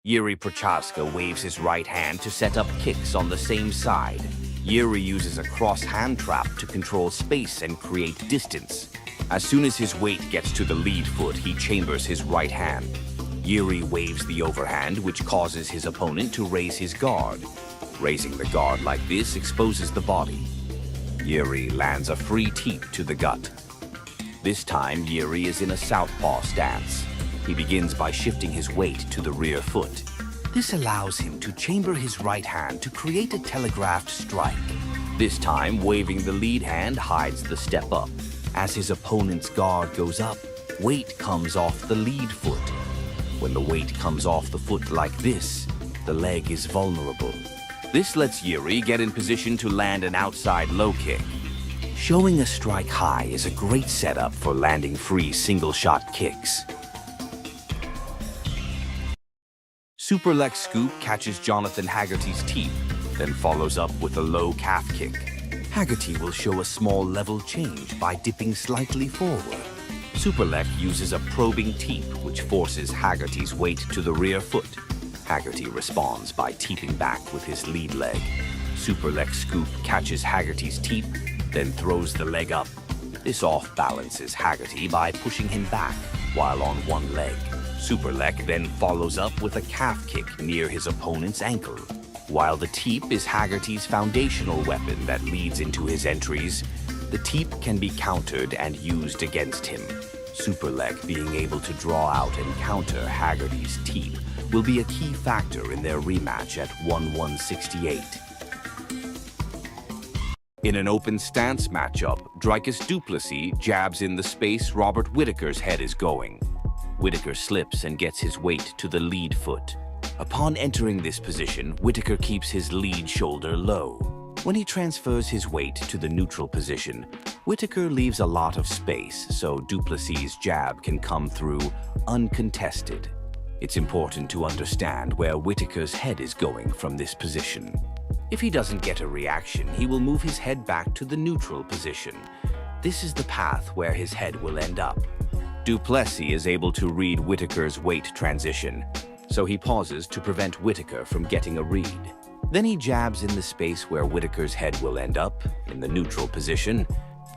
Jiri Prochazka waves his right hand to set up kicks on the same side. Jiri uses a cross hand trap to control space and create distance. As soon as his weight gets to the lead foot, he chambers his right hand. Jiri waves the overhand, which causes his opponent to raise his guard. Raising the guard like this exposes the body. Jiri lands a free teep to the gut. This time, Jiri is in a southpaw stance. He begins by shifting his weight to the rear foot. This allows him to chamber his right hand to create a telegraphed strike. This time, waving the lead hand hides the step up. As his opponent's guard goes up, weight comes off the lead foot. When the weight comes off the foot like this, the leg is vulnerable. This lets Jiri get in position to land an outside low kick. Showing a strike high is a great setup for landing free single-shot kicks. Superlek scoop catches Jonathan Haggerty's teep, then follows up with a low calf kick. Haggerty will show a small level change by dipping slightly forward. Superlek uses a probing teep, which forces Haggerty's weight to the rear foot. Haggerty responds by teeping back with his lead leg. Superlek scoop catches Haggerty's teep, then throws the leg up. This off-balances Haggerty by pushing him back while on one leg. Superlek then follows up with a calf kick near his opponent's ankle. While the teep is Haggerty's foundational weapon that leads into his entries, the teep can be countered and used against him. Superlek being able to draw out and counter Haggerty's teep will be a key factor in their rematch at 168. In an open stance matchup, Dricus Du Plessis jabs in the space Robert Whittaker's head is going. Whittaker slips and gets his weight to the lead foot. Upon entering this position, Whittaker keeps his lead shoulder low. When he transfers his weight to the neutral position, Whittaker leaves a lot of space so Du Plessis' jab can come through uncontested. It's important to understand where Whittaker's head is going from this position. If he doesn't get a reaction, he will move his head back to the neutral position. This is the path where his head will end up. Du Plessis is able to read Whittaker's weight transition, so he pauses to prevent Whittaker from getting a read. Then he jabs in the space where Whittaker's head will end up, in the neutral position.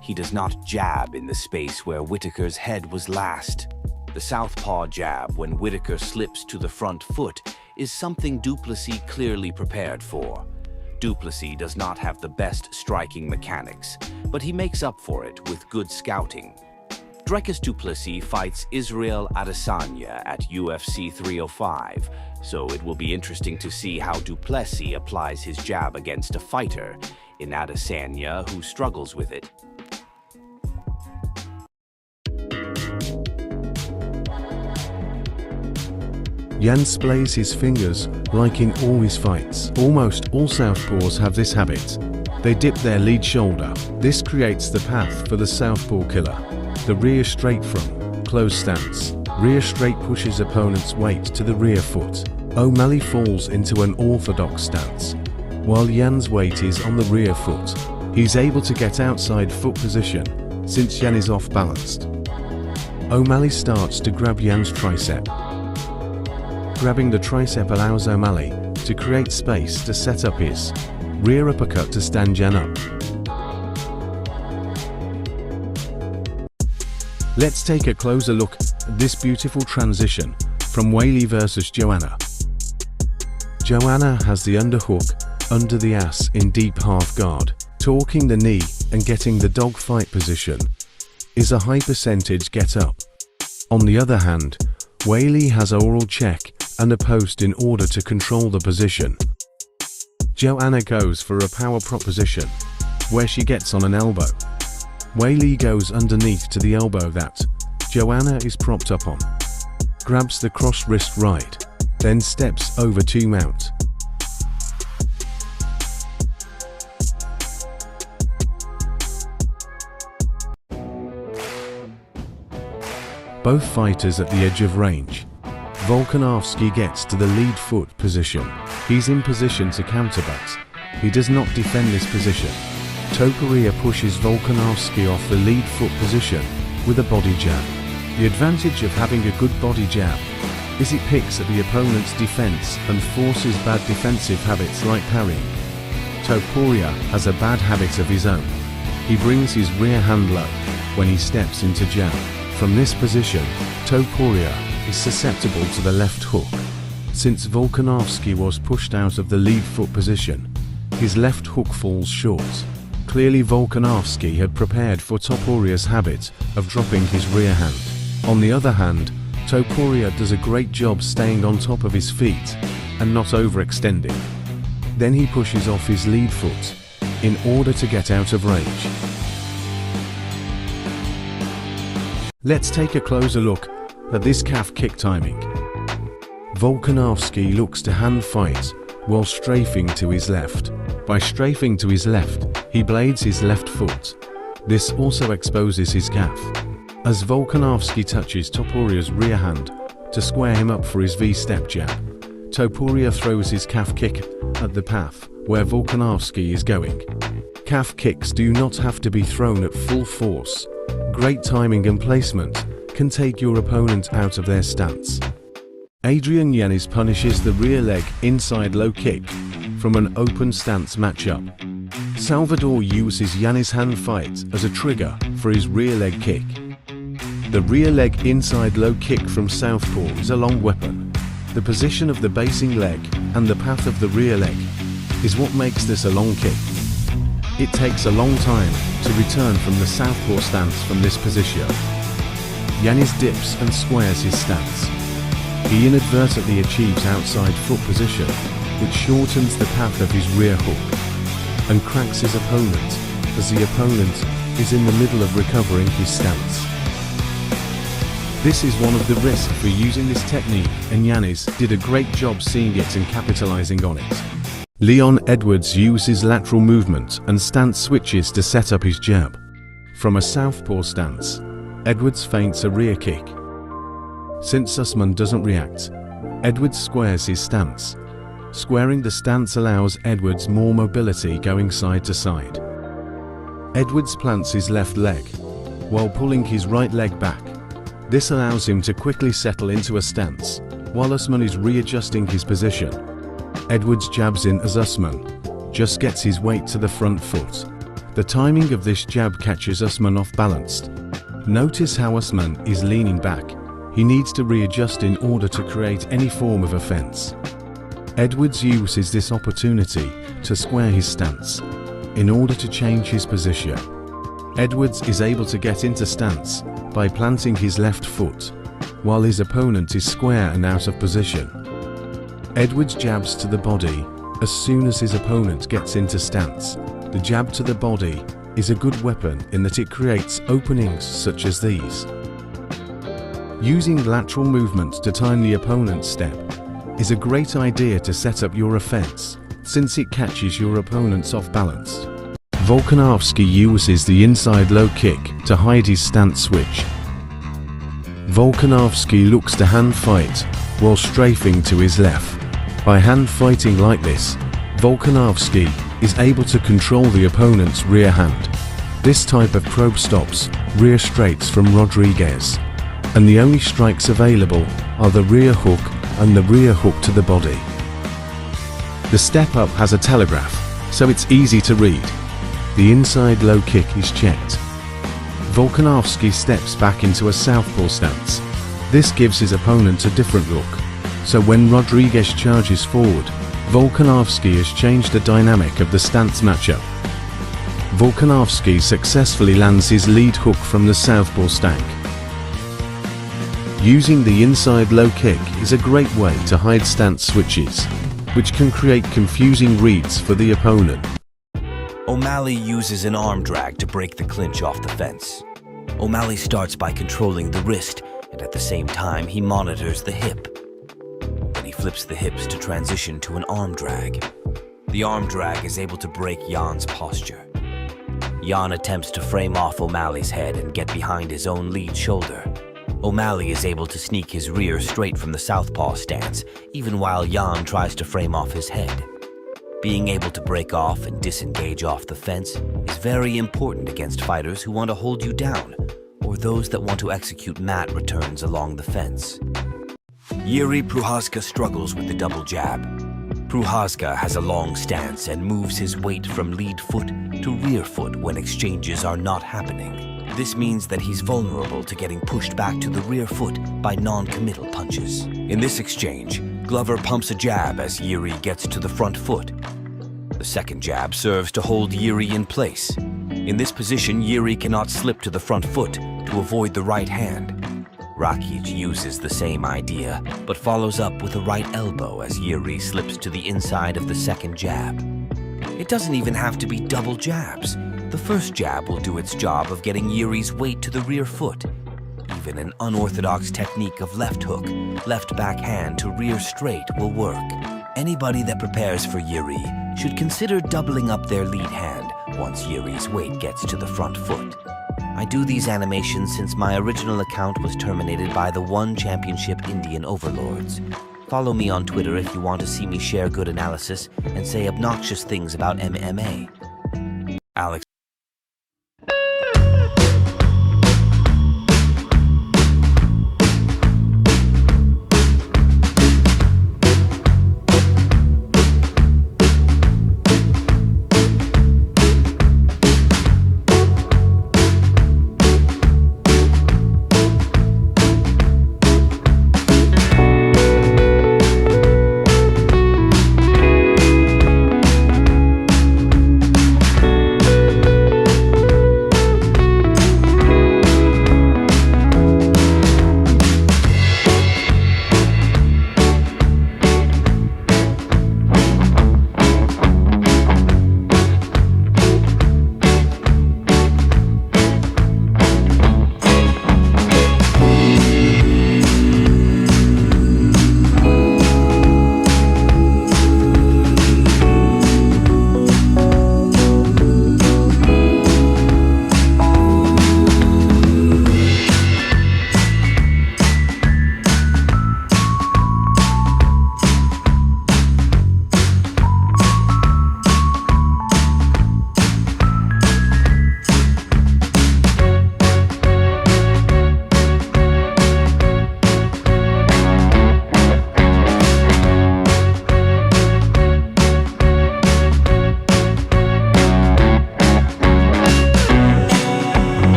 He does not jab in the space where Whittaker's head was last. The southpaw jab when Whittaker slips to the front foot is something Du Plessis clearly prepared for. Du Plessis does not have the best striking mechanics, but he makes up for it with good scouting. Dricus Du Plessis fights Israel Adesanya at UFC 305, so it will be interesting to see how Du Plessis applies his jab against a fighter in Adesanya who struggles with it. Yanez splays his fingers, like in all his fights. Almost all southpaws have this habit. They dip their lead shoulder. This creates the path for the southpaw killer. The rear straight from closed stance. Rear straight pushes opponent's weight to the rear foot. O'Malley falls into an orthodox stance. While Yanez's weight is on the rear foot, he's able to get outside foot position since Yanez is off-balanced. O'Malley starts to grab Yanez's tricep. Grabbing the tricep allows O'Malley to create space to set up his rear uppercut to stand Yan up. Let's take a closer look at this beautiful transition from Weili versus Joanna. Joanna has the underhook under the ass in deep half guard. Torquing the knee and getting the dogfight position is a high percentage get up. On the other hand, Weili has an oral check and a post in order to control the position. Joanna goes for a power prop position, where she gets on an elbow. Weili goes underneath to the elbow that Joanna is propped up on, grabs the cross wrist right, then steps over to mount. Both fighters at the edge of range. Volkanovski gets to the lead foot position. He's in position to counter, but he does not defend this position. Topuria pushes Volkanovski off the lead foot position with a body jab. The advantage of having a good body jab is it picks at the opponent's defense and forces bad defensive habits like parrying. Topuria has a bad habit of his own. He brings his rear hand low when he steps into jab. From this position, Topuria is susceptible to the left hook. Since Volkanovski was pushed out of the lead foot position, his left hook falls short. Clearly Volkanovski had prepared for Topuria's habit of dropping his rear hand. On the other hand, Topuria does a great job staying on top of his feet and not overextending. Then he pushes off his lead foot in order to get out of range. Let's take a closer look at this calf kick timing. Volkanovski looks to hand fight while strafing to his left. By strafing to his left, he blades his left foot. This also exposes his calf. As Volkanovski touches Topuria's rear hand to square him up for his V-step jab, Topuria throws his calf kick at the path where Volkanovski is going. Calf kicks do not have to be thrown at full force. Great timing and placement can take your opponent out of their stance. Adrian Yanez punishes the rear leg inside low kick from an open stance matchup. Salvador uses Yanez hand fight as a trigger for his rear leg kick. The rear leg inside low kick from southpaw is a long weapon. The position of the basing leg and the path of the rear leg is what makes this a long kick. It takes a long time to return from the southpaw stance from this position. Yanez dips and squares his stance. He inadvertently achieves outside foot position, which shortens the path of his rear hook, and cracks his opponent as the opponent is in the middle of recovering his stance. This is one of the risks for using this technique, and Yanez did a great job seeing it and capitalizing on it. Leon Edwards uses lateral movement and stance switches to set up his jab. From a southpaw stance, Edwards feints a rear kick. Since Usman doesn't react, Edwards squares his stance. Squaring the stance allows Edwards more mobility going side to side. Edwards plants his left leg while pulling his right leg back. This allows him to quickly settle into a stance while Usman is readjusting his position. Edwards jabs in as Usman just gets his weight to the front foot. The timing of this jab catches Usman off balanced. Notice how Usman is leaning back. He needs to readjust in order to create any form of offense. Edwards uses this opportunity to square his stance in order to change his position. Edwards is able to get into stance by planting his left foot, while his opponent is square and out of position. Edwards jabs to the body as soon as his opponent gets into stance. The jab to the body is a good weapon in that it creates openings such as these. Using lateral movement to time the opponent's step is a great idea to set up your offense, since it catches your opponents off balance. Volkanovski uses the inside low kick to hide his stance switch. Volkanovski looks to hand fight while strafing to his left. By hand fighting like this, Volkanovski is able to control the opponent's rear hand. This type of probe stops rear straights from Rodriguez, and the only strikes available are the rear hook and the rear hook to the body. The step up has a telegraph, so it's easy to read. The inside low kick is checked. Volkanovski steps back into a southpaw stance. This gives his opponent a different look, so when Rodriguez charges forward, Volkanovski has changed the dynamic of the stance matchup. Volkanovski successfully lands his lead hook from the southpaw stank. Using the inside low kick is a great way to hide stance switches, which can create confusing reads for the opponent. O'Malley uses an arm drag to break the clinch off the fence. O'Malley starts by controlling the wrist, and at the same time he monitors the hip. Then he flips the hips to transition to an arm drag. The arm drag is able to break Jan's posture. Jan attempts to frame off O'Malley's head and get behind his own lead shoulder. O'Malley is able to sneak his rear straight from the southpaw stance, even while Jan tries to frame off his head. Being able to break off and disengage off the fence is very important against fighters who want to hold you down, or those that want to execute mat returns along the fence. Jiri Prochazka struggles with the double jab. Prochazka has a long stance and moves his weight from lead foot to rear foot when exchanges are not happening. This means that he's vulnerable to getting pushed back to the rear foot by non-committal punches. In this exchange, Glover pumps a jab as Jiri gets to the front foot. The second jab serves to hold Jiri in place. In this position, Jiri cannot slip to the front foot to avoid the right hand. Rakic uses the same idea, but follows up with a right elbow as Jiri slips to the inside of the second jab. It doesn't even have to be double jabs. The first jab will do its job of getting Jiri's weight to the rear foot. Even an unorthodox technique of left hook, left backhand to rear straight will work. Anybody that prepares for Jiri should consider doubling up their lead hand once Jiri's weight gets to the front foot. I do these animations since my original account was terminated by the One Championship Indian overlords. Follow me on Twitter if you want to see me share good analysis and say obnoxious things about MMA. Alex.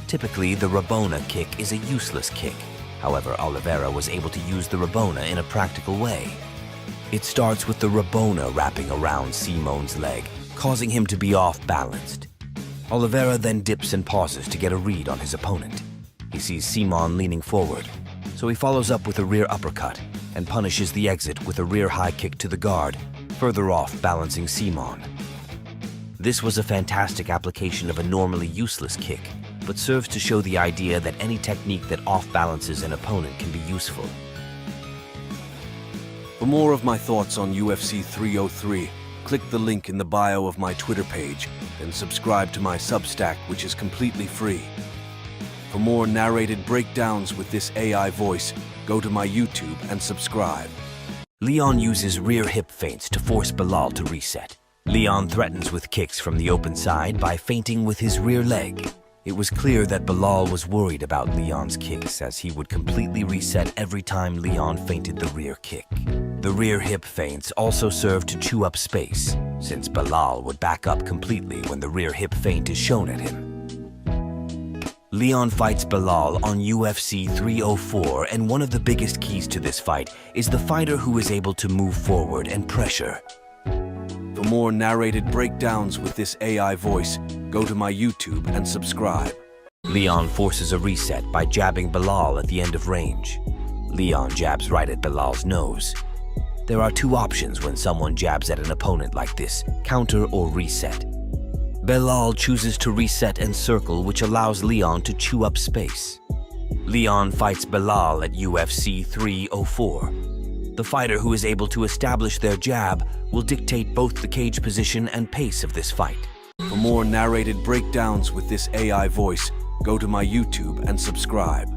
Typically, the Rabona kick is a useless kick. However, Oliveira was able to use the Rabona in a practical way. It starts with the Rabona wrapping around Simon's leg, causing him to be off-balanced. Oliveira then dips and pauses to get a read on his opponent. He sees Simon leaning forward, so he follows up with a rear uppercut and punishes the exit with a rear high kick to the guard, further off balancing Simon. This was a fantastic application of a normally useless kick, but serves to show the idea that any technique that off-balances an opponent can be useful. For more of my thoughts on UFC 303, click the link in the bio of my Twitter page, and subscribe to my Substack, which is completely free. For more narrated breakdowns with this AI voice, go to my YouTube and subscribe. Leon uses rear hip feints to force Belal to reset. Leon threatens with kicks from the open side by feinting with his rear leg. It was clear that Belal was worried about Leon's kicks, as he would completely reset every time Leon feinted the rear kick. The rear hip feints also served to chew up space, since Belal would back up completely when the rear hip feint is shown at him. Leon fights Belal on UFC 304, and one of the biggest keys to this fight is the fighter who is able to move forward and pressure. For more narrated breakdowns with this AI voice, go to my YouTube and subscribe. Leon forces a reset by jabbing Belal at the end of range. Leon jabs right at Belal's nose. There are two options when someone jabs at an opponent like this: counter or reset. Belal chooses to reset and circle, which allows Leon to chew up space. Leon fights Belal at UFC 304. The fighter who is able to establish their jab will dictate both the cage position and pace of this fight. For more narrated breakdowns with this AI voice, go to my YouTube and subscribe.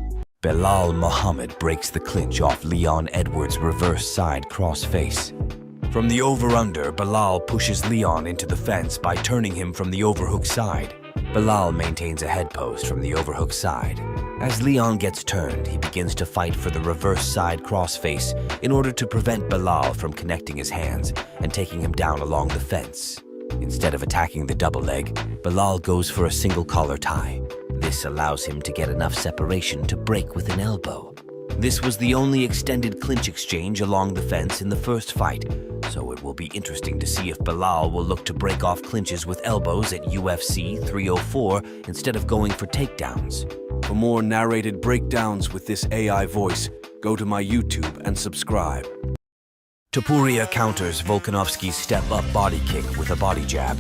Belal Muhammad breaks the clinch off Leon Edwards' reverse side cross-face. From the over-under, Belal pushes Leon into the fence by turning him from the overhook side. Belal maintains a head post from the overhook side. As Leon gets turned, he begins to fight for the reverse side crossface in order to prevent Belal from connecting his hands and taking him down along the fence. Instead of attacking the double leg, Belal goes for a single collar tie. This allows him to get enough separation to break with an elbow. This was the only extended clinch exchange along the fence in the first fight, so it will be interesting to see if Belal will look to break off clinches with elbows at UFC 304 instead of going for takedowns. For more narrated breakdowns with this AI voice, go to my YouTube and subscribe. Topuria counters Volkanovski's step-up body kick with a body jab.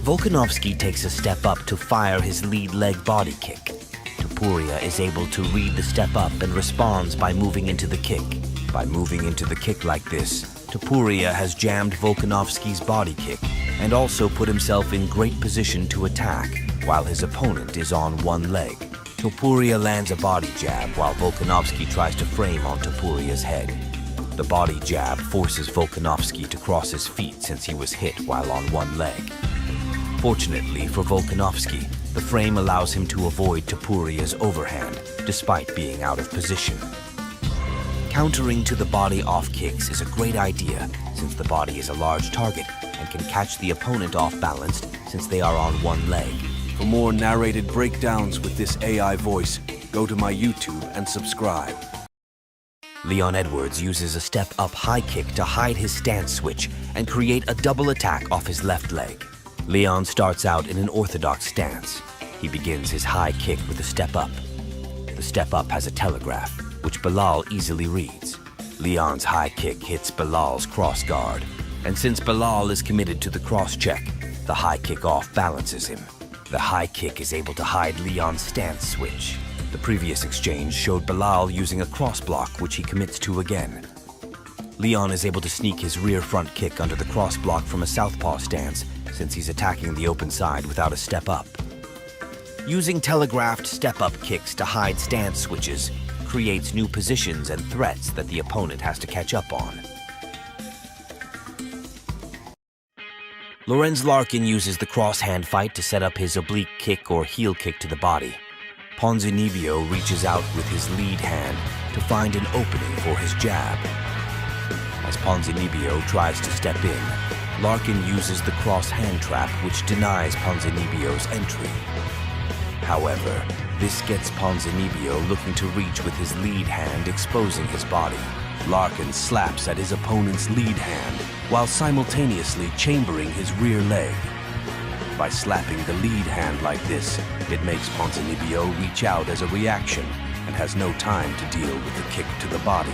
Volkanovski takes a step up to fire his lead leg body kick. Topuria is able to read the step up and responds by moving into the kick. By moving into the kick like this, Topuria has jammed Volkanovski's body kick and also put himself in great position to attack while his opponent is on one leg. Topuria lands a body jab while Volkanovski tries to frame on Topuria's head. The body jab forces Volkanovski to cross his feet since he was hit while on one leg. Fortunately for Volkanovski, the frame allows him to avoid Topuria's overhand, despite being out of position. Countering to the body off kicks is a great idea, since the body is a large target and can catch the opponent off balanced since they are on one leg. For more narrated breakdowns with this AI voice, go to my YouTube and subscribe. Leon Edwards uses a step-up high kick to hide his stance switch and create a double attack off his left leg. Leon starts out in an orthodox stance. He begins his high kick with a step-up. The step-up has a telegraph, which Belal easily reads. Leon's high kick hits Belal's cross guard, and since Belal is committed to the cross check, the high kick off balances him. The high kick is able to hide Leon's stance switch. The previous exchange showed Belal using a cross block, which he commits to again. Leon is able to sneak his rear front kick under the cross block from a southpaw stance, since he's attacking the open side without a step up. Using telegraphed step-up kicks to hide stance switches creates new positions and threats that the opponent has to catch up on. Lorenz Larkin uses the cross-hand fight to set up his oblique kick or heel kick to the body. Ponzinibbio reaches out with his lead hand to find an opening for his jab. As Ponzinibbio tries to step in, Larkin uses the cross-hand trap, which denies Ponzinibbio's entry. However, this gets Ponzinibbio looking to reach with his lead hand, exposing his body. Larkin slaps at his opponent's lead hand while simultaneously chambering his rear leg. By slapping the lead hand like this, it makes Ponzinibbio reach out as a reaction and has no time to deal with the kick to the body.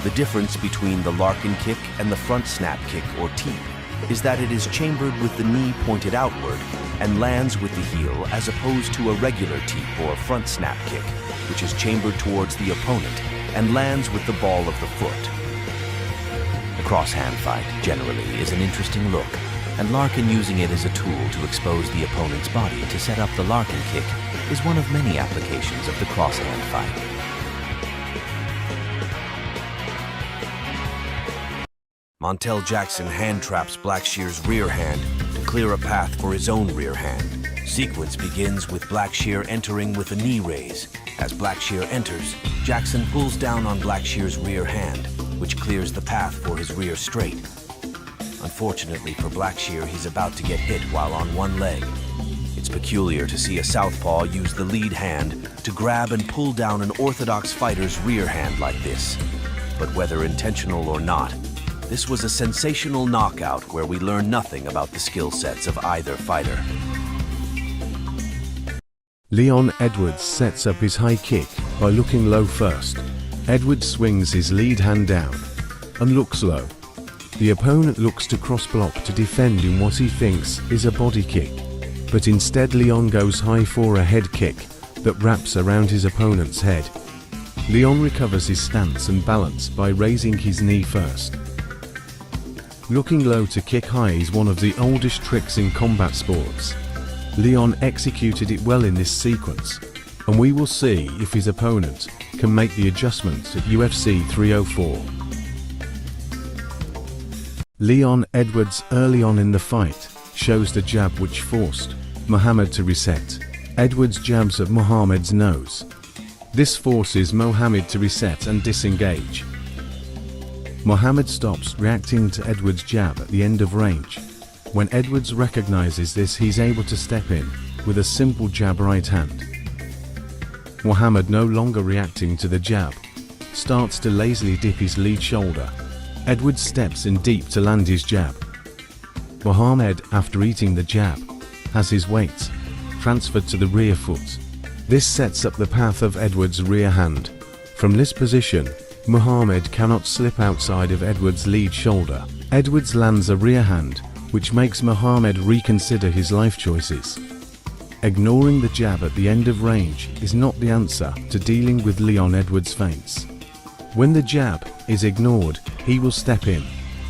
The difference between the Larkin kick and the front snap kick or teep is that it is chambered with the knee pointed outward and lands with the heel, as opposed to a regular teep or front snap kick, which is chambered towards the opponent and lands with the ball of the foot. The cross-hand fight generally is an interesting look, and Larkin using it as a tool to expose the opponent's body to set up the Larkin kick is one of many applications of the cross-hand fight. Montel Jackson hand traps Blackshear's rear hand to clear a path for his own rear hand. Sequence begins with Blackshear entering with a knee raise. As Blackshear enters, Jackson pulls down on Blackshear's rear hand, which clears the path for his rear straight. Unfortunately for Blackshear, he's about to get hit while on one leg. It's peculiar to see a southpaw use the lead hand to grab and pull down an orthodox fighter's rear hand like this. But whether intentional or not, this was a sensational knockout where we learn nothing about the skill sets of either fighter. Leon Edwards sets up his high kick by looking low first. Edwards swings his lead hand down and looks low. The opponent looks to cross-block to defend in what he thinks is a body kick, but instead Leon goes high for a head kick that wraps around his opponent's head. Leon recovers his stance and balance by raising his knee first. Looking low to kick high is one of the oldest tricks in combat sports. Leon executed it well in this sequence, and we will see if his opponent can make the adjustments at UFC 304. Leon Edwards early on in the fight shows the jab which forced Muhammad to reset. Edwards jabs at Muhammad's nose. This forces Mohammed to reset and disengage. Mohammed stops reacting to Edwards' jab at the end of range. When Edwards recognizes this, he's able to step in with a simple jab right hand. Mohammed, no longer reacting to the jab, starts to lazily dip his lead shoulder. Edwards steps in deep to land his jab. Mohammed, after eating the jab, has his weight transferred to the rear foot. This sets up the path of Edwards' rear hand. From this position, Mohammed cannot slip outside of Edwards' lead shoulder. Edwards lands a rear hand, which makes Mohammed reconsider his life choices. Ignoring the jab at the end of range is not the answer to dealing with Leon Edwards' feints. When the jab is ignored, he will step in.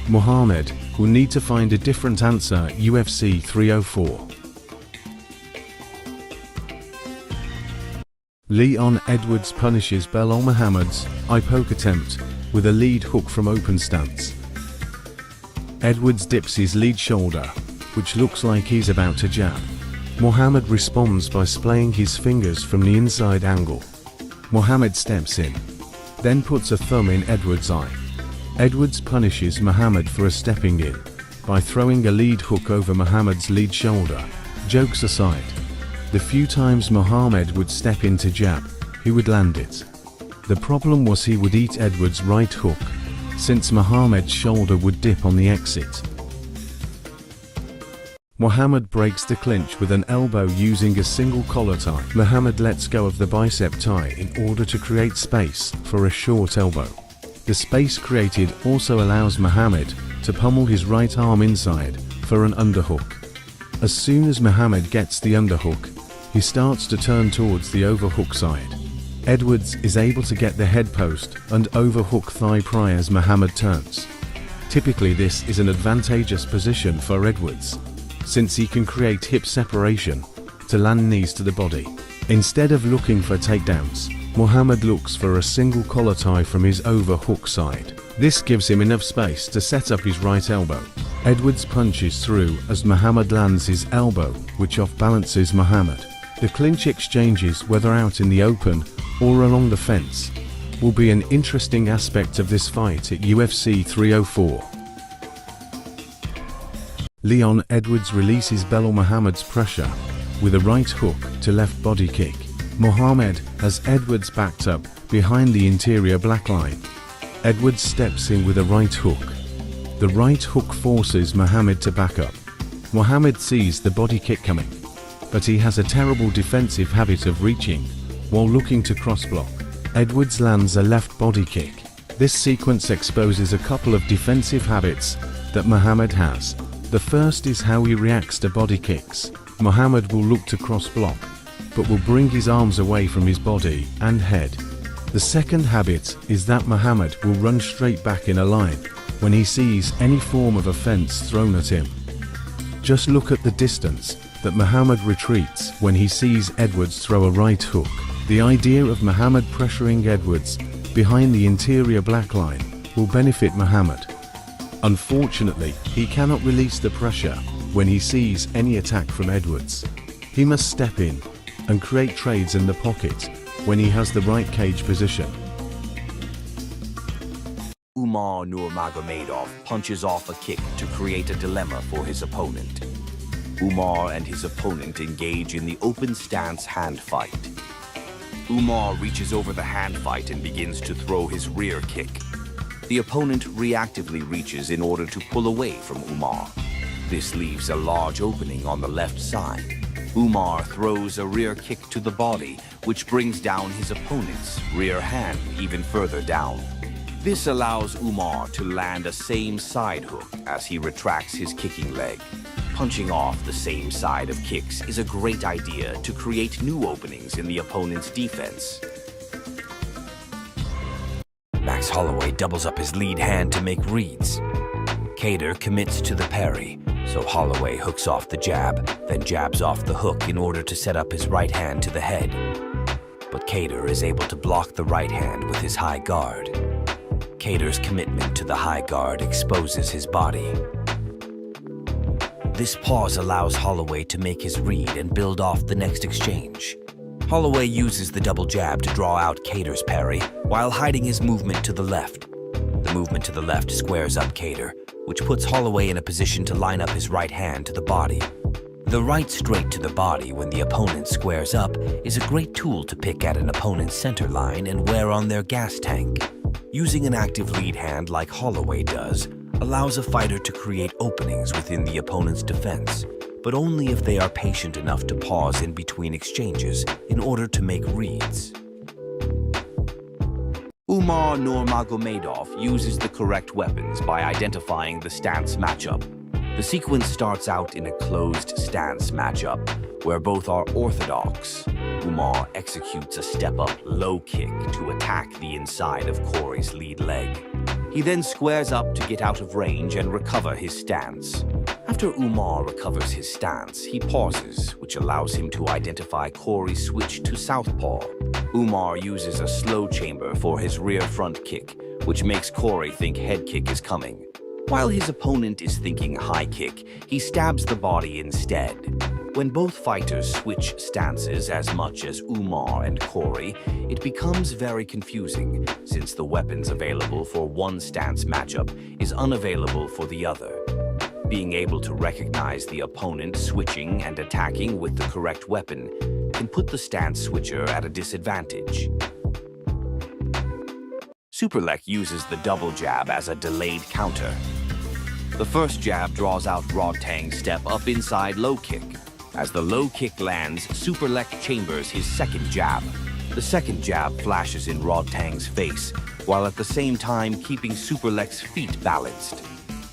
Mohammed will need to find a different answer. UFC 304. Leon Edwards punishes Belal Muhammad's eye poke attempt with a lead hook from open stance. Edwards dips his lead shoulder, which looks like he's about to jab. Mohammed responds by splaying his fingers from the inside angle. Mohammed steps in, then puts a thumb in Edwards' eye. Edwards punishes Mohammed for a stepping in by throwing a lead hook over Mohammed's lead shoulder. Jokes aside, the few times Mohammed would step in to jab, he would land it. The problem was he would eat Edwards' right hook, since Mohammed's shoulder would dip on the exit. Mohammed breaks the clinch with an elbow using a single collar tie. Mohammed lets go of the bicep tie in order to create space for a short elbow. The space created also allows Mohammed to pummel his right arm inside for an underhook. As soon as Mohammed gets the underhook, he starts to turn towards the overhook side. Edwards is able to get the head post and overhook thigh pry as Mohammed turns. Typically this is an advantageous position for Edwards, since he can create hip separation to land knees to the body. Instead of looking for takedowns, Mohammed looks for a single collar tie from his overhook side. This gives him enough space to set up his right elbow. Edwards punches through as Mohammed lands his elbow, which off-balances Mohammed. The clinch exchanges, whether out in the open or along the fence, will be an interesting aspect of this fight at UFC 304. Leon Edwards releases Belal Muhammad's pressure with a right hook to left body kick. Mohammed has Edwards backed up behind the interior black line. Edwards steps in with a right hook. The right hook forces Mohammed to back up. Mohammed sees the body kick coming, but he has a terrible defensive habit of reaching while looking to cross block. Edwards lands a left body kick. This sequence exposes a couple of defensive habits that Mohammed has. The first is how he reacts to body kicks. Mohammed will look to cross block, but will bring his arms away from his body and head. The second habit is that Mohammed will run straight back in a line when he sees any form of offense thrown at him. Just look at the distance that Mohammed retreats when he sees Edwards throw a right hook. The idea of Mohammed pressuring Edwards behind the interior black line will benefit Mohammed. Unfortunately, he cannot release the pressure when he sees any attack from Edwards. He must step in and create trades in the pocket when he has the right cage position. Umar Nurmagomedov punches off a kick to create a dilemma for his opponent. Umar and his opponent engage in the open stance hand fight. Umar reaches over the hand fight and begins to throw his rear kick. The opponent reactively reaches in order to pull away from Umar. This leaves a large opening on the left side. Umar throws a rear kick to the body, which brings down his opponent's rear hand even further down. This allows Umar to land a same side hook as he retracts his kicking leg. Punching off the same side of kicks is a great idea to create new openings in the opponent's defense. Max Holloway doubles up his lead hand to make reads. Kattar commits to the parry, so Holloway hooks off the jab, then jabs off the hook in order to set up his right hand to the head. But Kattar is able to block the right hand with his high guard. Kattar's commitment to the high guard exposes his body. This pause allows Holloway to make his read and build off the next exchange. Holloway uses the double jab to draw out Kattar's parry while hiding his movement to the left. The movement to the left squares up Kattar, which puts Holloway in a position to line up his right hand to the body. The right straight to the body when the opponent squares up is a great tool to pick at an opponent's center line and wear on their gas tank. Using an active lead hand like Holloway does allows a fighter to create openings within the opponent's defense, but only if they are patient enough to pause in between exchanges in order to make reads. Umar Nurmagomedov uses the correct weapons by identifying the stance matchup. The sequence starts out in a closed stance matchup, where both are orthodox. Umar executes a step-up low kick to attack the inside of Corey's lead leg. He then squares up to get out of range and recover his stance. After Umar recovers his stance, he pauses, which allows him to identify Corey's switch to southpaw. Umar uses a slow chamber for his rear front kick, which makes Corey think head kick is coming. While his opponent is thinking high kick, he stabs the body instead. When both fighters switch stances as much as Umar and Corey, it becomes very confusing, since the weapons available for one stance matchup is unavailable for the other. Being able to recognize the opponent switching and attacking with the correct weapon can put the stance switcher at a disadvantage. Superlek uses the double jab as a delayed counter. The first jab draws out Rodtang's step up inside low kick. As the low kick lands, Superlek chambers his second jab. The second jab flashes in Rodtang's face, while at the same time keeping Superlek's feet balanced.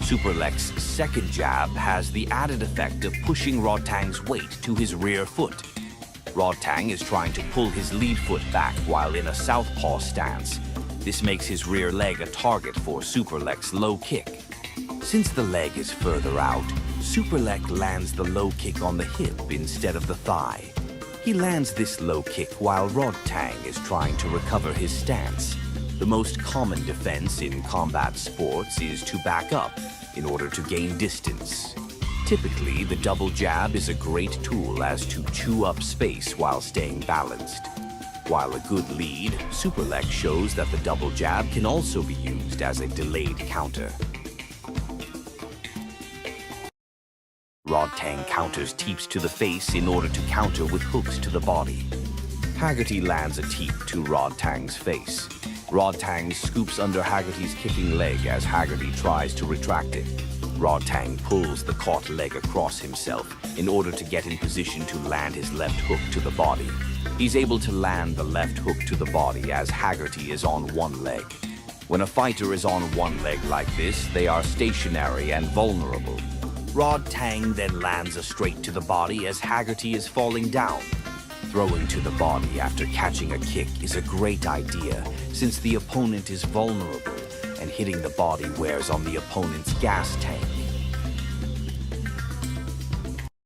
Superlek's second jab has the added effect of pushing Rodtang's weight to his rear foot. Rodtang is trying to pull his lead foot back while in a southpaw stance. This makes his rear leg a target for Superlek's low kick. Since the leg is further out, Superlek lands the low kick on the hip instead of the thigh. He lands this low kick while Rodtang is trying to recover his stance. The most common defense in combat sports is to back up in order to gain distance. Typically, the double jab is a great tool as to chew up space while staying balanced. While a good lead, Superlek shows that the double jab can also be used as a delayed counter. Rodtang counters teeps to the face in order to counter with hooks to the body. Haggerty lands a teep to Rodtang's face. Rodtang scoops under Haggerty's kicking leg as Haggerty tries to retract it. Rodtang pulls the caught leg across himself in order to get in position to land his left hook to the body. He's able to land the left hook to the body as Haggerty is on one leg. When a fighter is on one leg like this, they are stationary and vulnerable. Rodtang then lands a straight to the body as Haggerty is falling down. Throwing to the body after catching a kick is a great idea, since the opponent is vulnerable, and hitting the body wears on the opponent's gas tank.